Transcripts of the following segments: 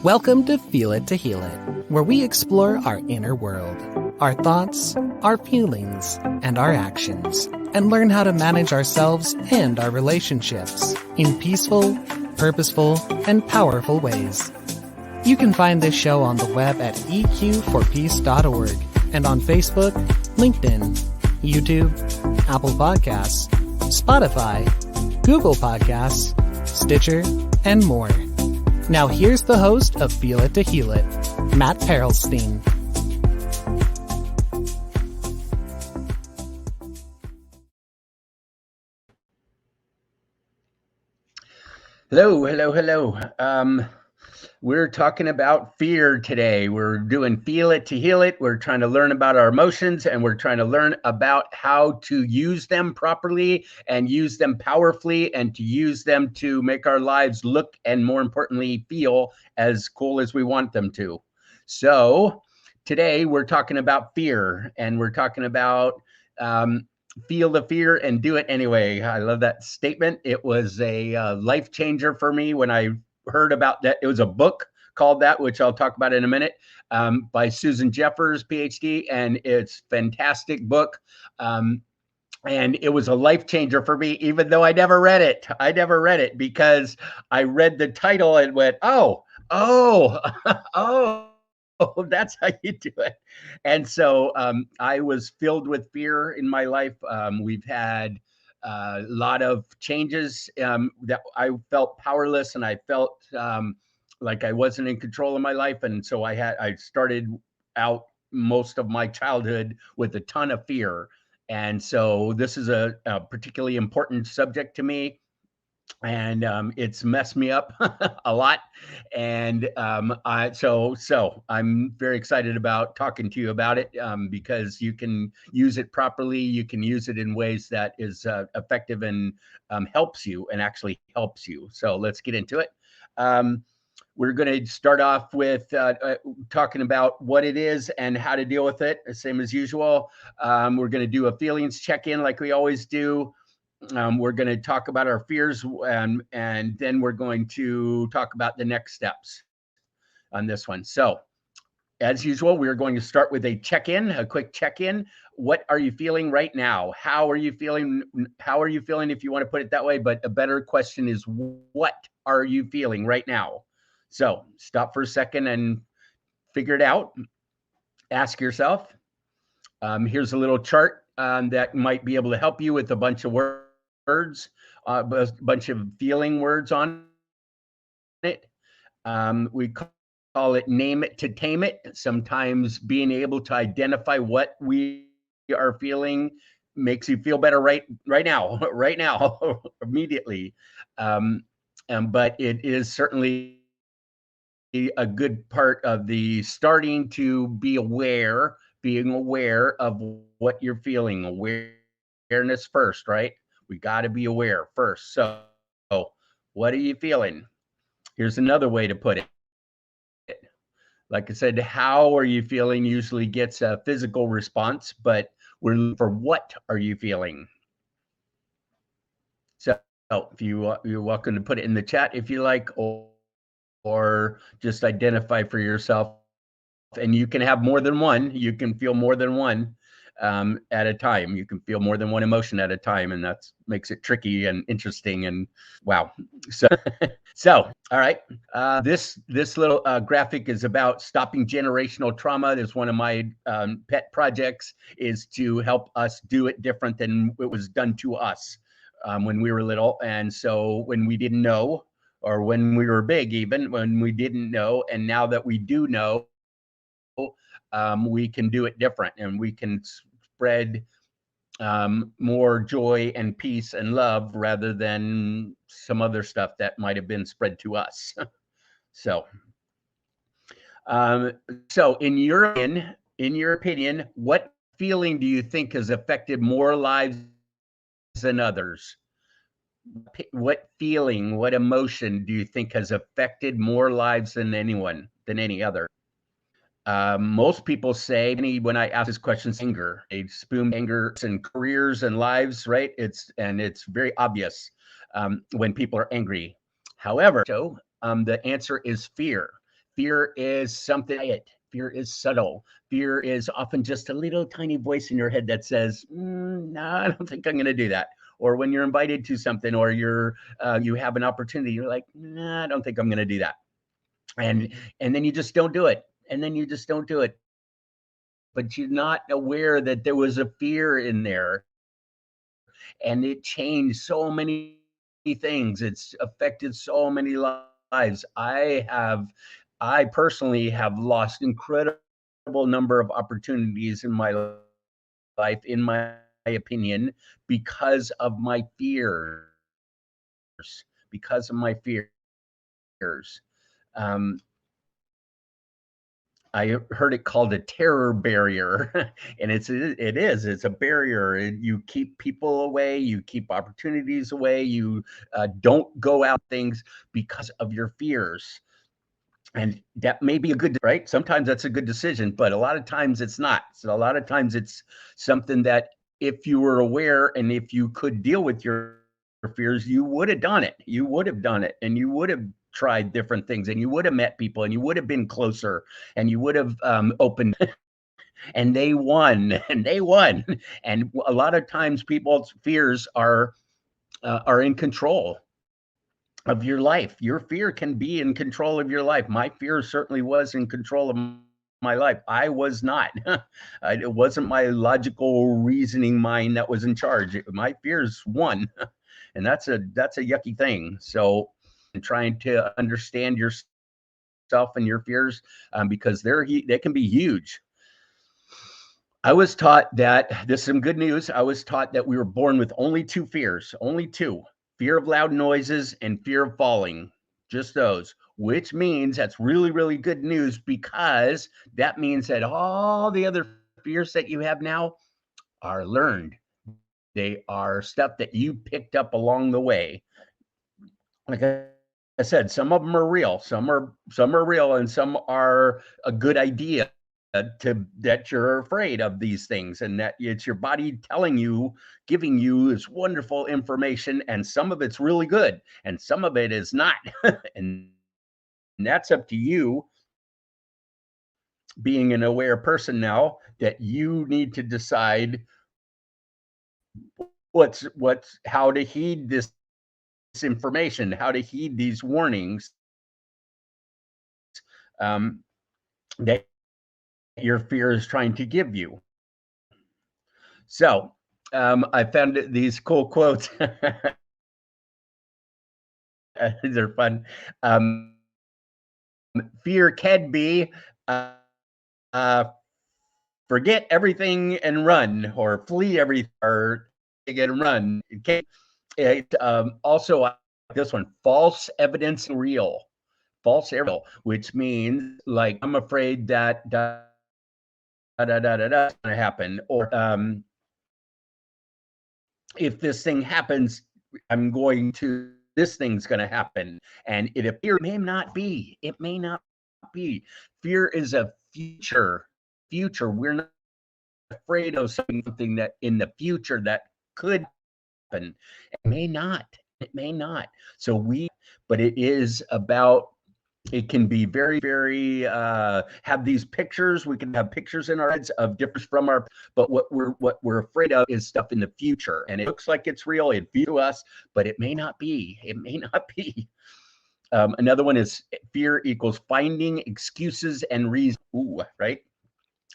Welcome to Feel It to Heal It, where we explore our inner world, our thoughts, our feelings, and our actions, and learn how to manage ourselves and our relationships in peaceful, purposeful, and powerful ways. You can find this show on the web at eqforpeace.org and on Facebook, LinkedIn, YouTube, Apple Podcasts, Spotify, Google Podcasts, Stitcher, and more. Now here's the host of Feel It to Heal It, Matt Perlstein. Hello. We're talking about fear today. We're doing Feel It to Heal It. We're trying to learn about our emotions, and we're trying to learn about how to use them properly and use them powerfully, and to use them to make our lives look and, more importantly, feel as cool as we want them to. So today we're talking about fear, and we're talking about feel the fear and do it anyway. I love that statement. It was a life changer for me when I heard about that. It was a book called that, which I'll talk about in a minute, by Susan Jeffers, PhD, and it's a fantastic book. And it was a life changer for me, even though I never read it. I never read it because I read the title and went, oh, that's how you do it. And so I was filled with fear in my life. We've had a lot of changes that I felt powerless, and I felt like I wasn't in control of my life. And so I started out most of my childhood with a ton of fear. And so this is a particularly important subject to me. And it's messed me up a lot. And so I'm very excited about talking to you about it, because you can use it properly. You can use it in ways that is effective and helps you, and actually helps you. So let's get into it. We're going to start off with talking about what it is and how to deal with it, same as usual. We're going to do a feelings check-in like we always do. We're going to talk about our fears, and then we're going to talk about the next steps on this one. So as usual, we're going to start with a check-in, a quick check-in. What are you feeling right now? How are you feeling? How are you feeling, if you want to put it that way? But a better question is, what are you feeling right now? So stop for a second and figure it out. Ask yourself. Here's a little chart that might be able to help you with a bunch of words, a bunch of feeling words on it. We call it name it to tame it. Sometimes being able to identify what we are feeling makes you feel better right now, immediately. But it is certainly a good part of the starting to be aware, being aware of what you're feeling. Awareness first, right? We got to be aware first. So what are you feeling? Here's another way to put it. Like I said, how are you feeling usually gets a physical response, but we're looking for what are you feeling? So if you're welcome to put it in the chat if you like, or just identify for yourself. And you can have more than one. You can feel more than one at a time. You can feel more than one emotion at a time, and that makes it tricky and interesting. And wow. So all right. This little graphic is about stopping generational trauma. It's one of my pet projects, is to help us do it different than it was done to us when we were little. And so when we didn't know, or when we were big, even when we didn't know, and now that we do know, we can do it different, and we can spread more joy and peace and love rather than some other stuff that might have been spread to us. So in your opinion, what feeling do you think has affected more lives than others? What feeling, what emotion do you think has affected more lives than any other? Most people say, when I ask this question, anger. They spoon anger in careers and lives, right? It's very obvious when people are angry. However, the answer is fear. Fear is something quiet. Fear is subtle. Fear is often just a little tiny voice in your head that says, "No, I don't think I'm going to do that." Or when you're invited to something, or you have an opportunity, you're like, "Nah, I don't think I'm going to do that," and and then you just don't do it, and then you just don't do it. But you're not aware that there was a fear in there, and it changed so many things. It's affected so many lives. I personally have lost incredible number of opportunities in my life, in my opinion, because of my fears. Because of my fears. Um, I heard it called a terror barrier, and it's a barrier. You keep people away, you keep opportunities away, you don't go out things because of your fears. And that may be a good, right? Sometimes that's a good decision, but a lot of times it's not. So a lot of times it's something that if you were aware and if you could deal with your fears, you would have done it. You would have done it, and you would have tried different things, and you would have met people, and you would have been closer, and you would have opened. And they won, and they won. And a lot of times, people's fears are in control of your life. Your fear can be in control of your life. My fear certainly was in control of my life. I was not. It wasn't my logical reasoning mind that was in charge. My fears won, and that's a yucky thing. So, trying to understand yourself and your fears, because they can be huge. I was taught that this is some good news. I was taught that we were born with only two fears, only two: fear of loud noises and fear of falling. Just those, which means that's really, really good news, because that means that all the other fears that you have now are learned. They are stuff that you picked up along the way. Like I said, some of them are real, some are real, and some are a good idea to that you're afraid of these things, and that it's your body telling you, giving you this wonderful information, and some of it's really good, and some of it is not, and that's up to you, being an aware person now, that you need to decide what's how to heed this information, how to heed these warnings, um, that your fear is trying to give you. So, I found these cool quotes. These are fun. Um, Fear can be, uh, uh, forget everything and run, or flee everything or and run. Also, this one: false evidence real. False evidence, which means like, I'm afraid that da da da da da going to happen, or if this thing happens, I'm going to this thing's going to happen, and it appears it may not be. It may not be. Fear is a future. We're not afraid of something that in the future that could happen. It may not. It may not. So but it is about, it can be very, very have these pictures. We can have pictures in our heads of difference from our, but what we're afraid of is stuff in the future, and it looks like it's real, it feels to us, but it may not be. It may not be. Another one is fear equals finding excuses and reasons. Ooh, right.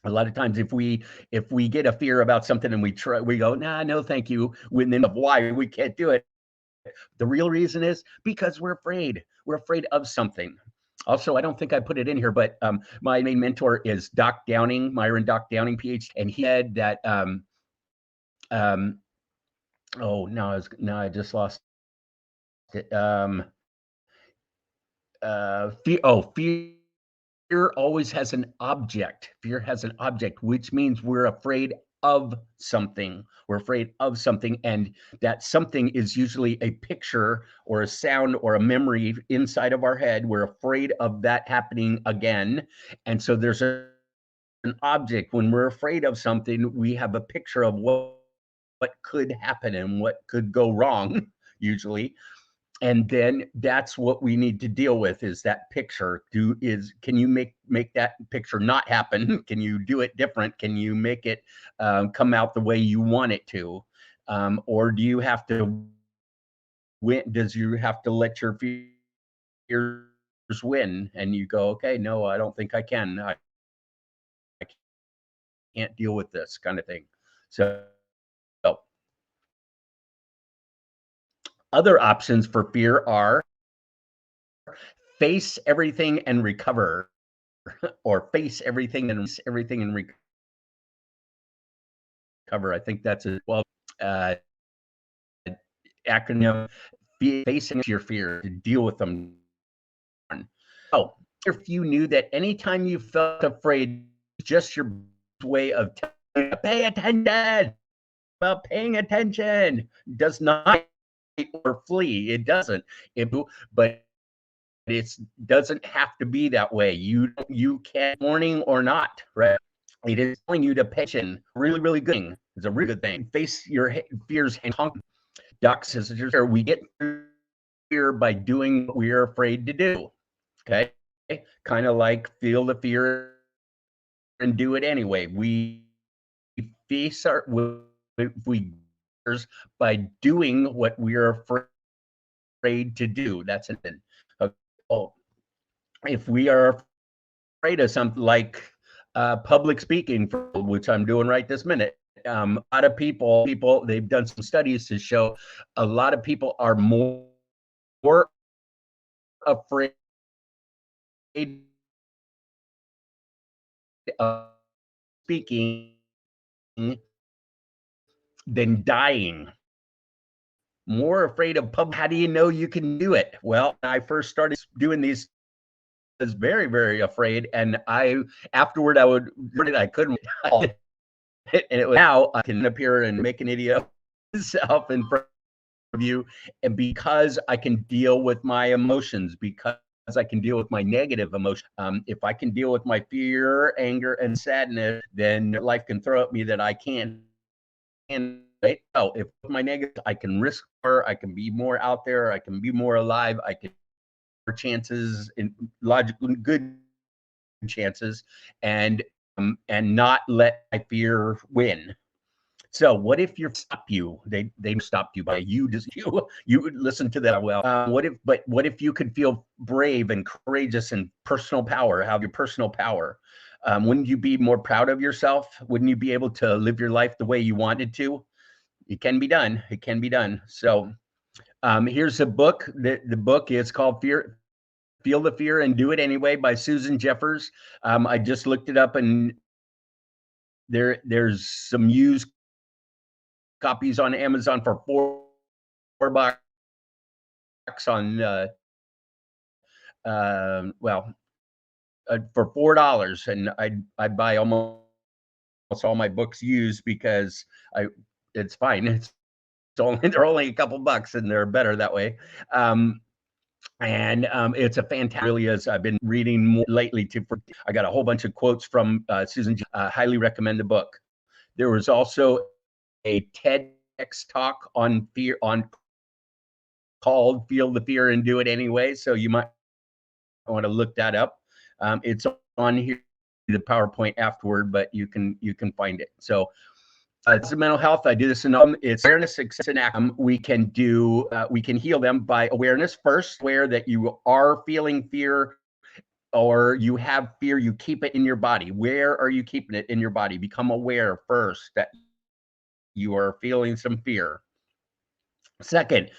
A lot of times, if we get a fear about something and we go, nah, no, thank you. When then of why we can't do it, the real reason is because we're afraid. We're afraid of something. Also, I don't think I put it in here, but my main mentor is Doc Downing, Myron Doc Downing, PhD, and he said that oh, now I just lost it. Fear always has an object. Fear has an object, which means we're afraid of something. We're afraid of something, and that something is usually a picture or a sound or a memory inside of our head. We're afraid of that happening again. And so there's an object. When we're afraid of something, we have a picture of what could happen and what could go wrong, usually. And then that's what we need to deal with, is that picture. Can you make that picture not happen? Can you do it different? Can you make it come out the way you want it to? Or do you have to win? Does you have to let your fears win, and you go, okay, no, I don't think I can. I can't deal with this kind of thing. So other options for fear are face everything and recover, or face everything and recover. I think that's a uh, acronym. Facing your fear, to deal with them. Oh, if you knew that anytime you felt afraid, just your way of telling you to pay attention, about paying attention, does not or flee. It doesn't. But it doesn't have to be that way. You can, morning or not, right? It is telling you to pay attention. Really, really good thing. It's a really good thing. Face your fears and conquer. Doc says, we get fear by doing what we're afraid to do. Okay, kind of like feel the fear and do it anyway. We face our we by doing what we're afraid to do. That's it. Oh, if we are afraid of something like public speaking, which I'm doing right this minute, a lot of people, they've done some studies to show a lot of people are more afraid of speaking than dying. More afraid of public. How do you know you can do it? Well, when I first started doing these, I was very, very afraid, and afterward I couldn't. And it was, now I can appear and make an idiot of myself in front of you, and because I can deal with my emotions, because I can deal with my negative emotion. If I can deal with my fear, anger, and sadness, then life can throw at me that I can't. And right? Oh, if my negative, I can risk more, I can be more out there, I can be more alive, I can more chances in logical good chances, and not let my fear win. So what if they stopped you by you listen to that? Well, what if you could feel brave and courageous and personal power, have your personal power? Wouldn't you be more proud of yourself? Wouldn't you be able to live your life the way you wanted to? It can be done. It can be done. So here's a book. The book is called Feel the Fear and Do It Anyway by Susan Jeffers. I just looked it up, and there's some used copies on Amazon for $4 on for $4, and I buy almost all my books used because it's fine. They're only a couple bucks, and they're better that way. And it's a fantastic, really is. I've been reading more lately I got a whole bunch of quotes from Susan. Highly recommend the book. There was also a TEDx talk on fear called Feel the Fear and Do It Anyway. So you might want to look that up. It's on here, the PowerPoint afterward, but you can find it. So it's mental health. I do this in it's awareness, acceptance, and action. We can heal them by awareness first. Aware that you are feeling fear, or you have fear, you keep it in your body. Where are you keeping it in your body? Become aware first that you are feeling some fear. Second,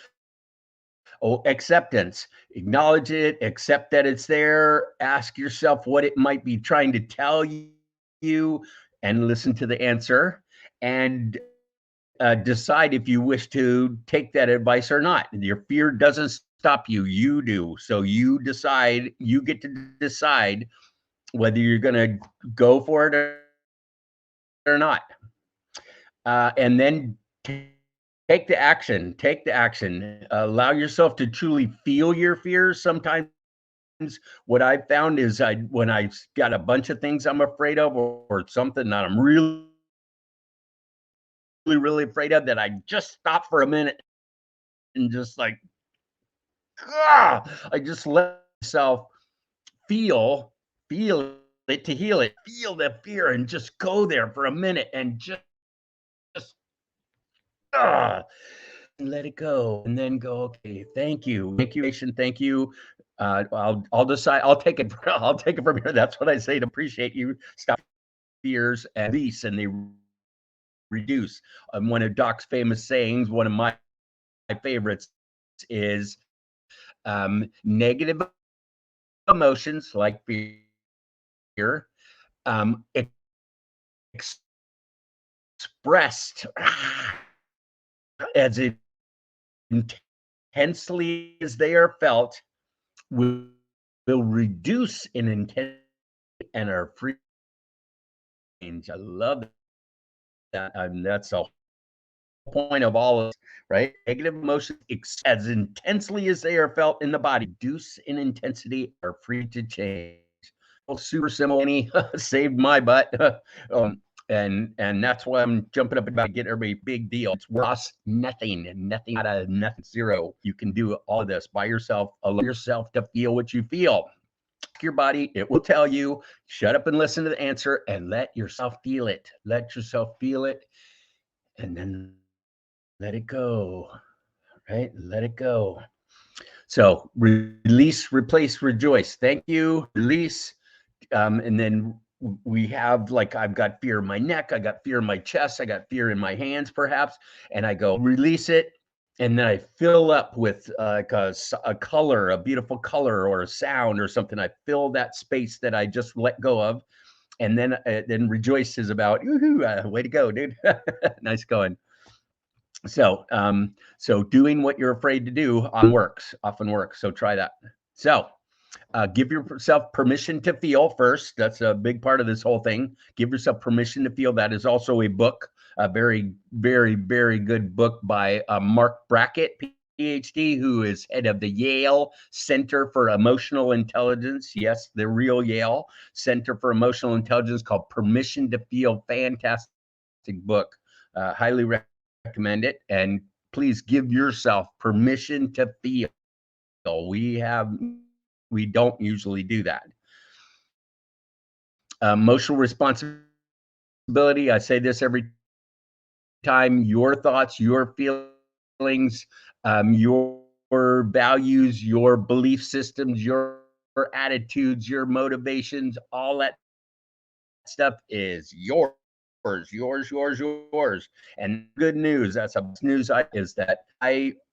acceptance. Acknowledge it, accept that it's there. Ask yourself what it might be trying to tell you, and listen to the answer, and decide if you wish to take that advice or not. Your fear doesn't stop you. You do. So you decide, you get to decide whether you're going to go for it or not. And then take the action. Allow yourself to truly feel your fears. Sometimes what I've found is when I got a bunch of things I'm afraid of, or something that I'm really afraid of, that I just stop for a minute and just like I just let myself feel it to heal it, feel the fear and just go there for a minute and just ah, let it go and then go, okay, thank you. Thank you. I'll decide. I'll take it. I'll take it from here. That's what I say to appreciate you. Stop fears and release, and they reduce. One of Doc's famous sayings, one of my favorites, is negative emotions like fear, expressed as intensely as they are felt, will reduce in intensity and are free. I love that. That's the point of all of this, right? Negative emotions, as intensely as they are felt in the body, reduce in intensity, are free to change. Super simple. Saved my butt. And that's why I'm jumping up about getting everybody big deal. It's worth nothing and nothing out of nothing, zero. You can do all of this by yourself. Allow yourself to feel what you feel. Your body, it will tell you. Shut up and listen to the answer and let yourself feel it. Let yourself feel it and then let it go, right? Let it go. So release, replace, rejoice. Thank you, release. And then we have, like, I've got fear in my neck, I got fear in my chest, I got fear in my hands perhaps, and I go release it. And then I fill up with like a color, a beautiful color or a sound or something. I fill that space that I just let go of. And then rejoice is about, way to go, dude. Nice going. So doing what you're afraid to do often works. So try that. So give yourself permission to feel first. That's a big part of this whole thing. Give yourself permission to feel. That is also a book, a very, very, very good book by Mark Brackett, PhD, who is head of the Yale Center for Emotional Intelligence. Yes, the real Yale Center for Emotional Intelligence, called Permission to Feel. Fantastic book. Highly recommend it. And please give yourself permission to feel. We don't usually do that. Emotional responsibility. I say this every time. Your thoughts, your feelings, your values, your belief systems, your attitudes, your motivations, all that stuff is yours. And good news, that's a news, is that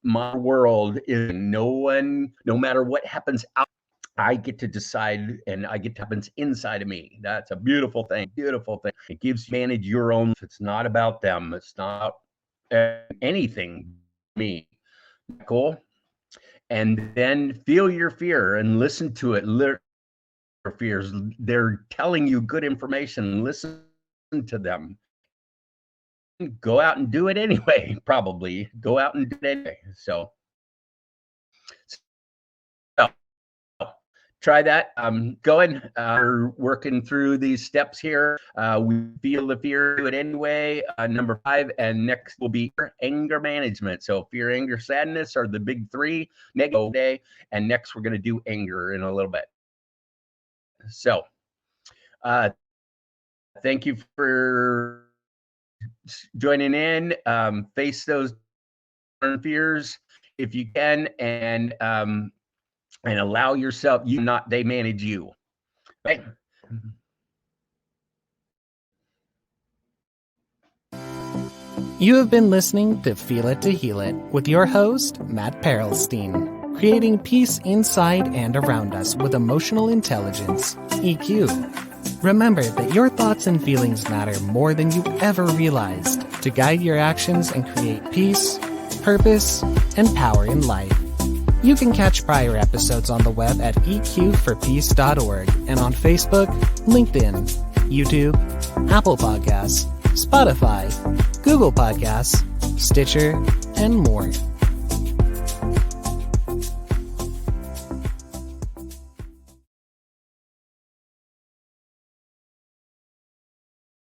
my world is no matter what happens out, I get to decide, and I get to happens inside of me. That's a beautiful thing. It gives you manage your own. It's not about them. It's not anything. Me. Cool. And then feel your fear and listen to it. Your fears. They're telling you good information. Listen to them. Go out and do it anyway. Probably go out and do it anyway. So try that. We're working through these steps here. We feel the fear, do it anyway. Number 5, and next will be anger management. So fear, anger, sadness are the big 3 negative day. And next we're going to do anger in a little bit. So thank you for joining in. Face those fears if you can, and allow yourself, they manage you. Right? You have been listening to Feel It to Heal It with your host, Matt Perelstein, creating peace inside and around us with emotional intelligence, EQ. Remember that your thoughts and feelings matter more than you ever realized to guide your actions and create peace, purpose, and power in life. You can catch prior episodes on the web at eqforpeace.org and on Facebook, LinkedIn, YouTube, Apple Podcasts, Spotify, Google Podcasts, Stitcher, and more.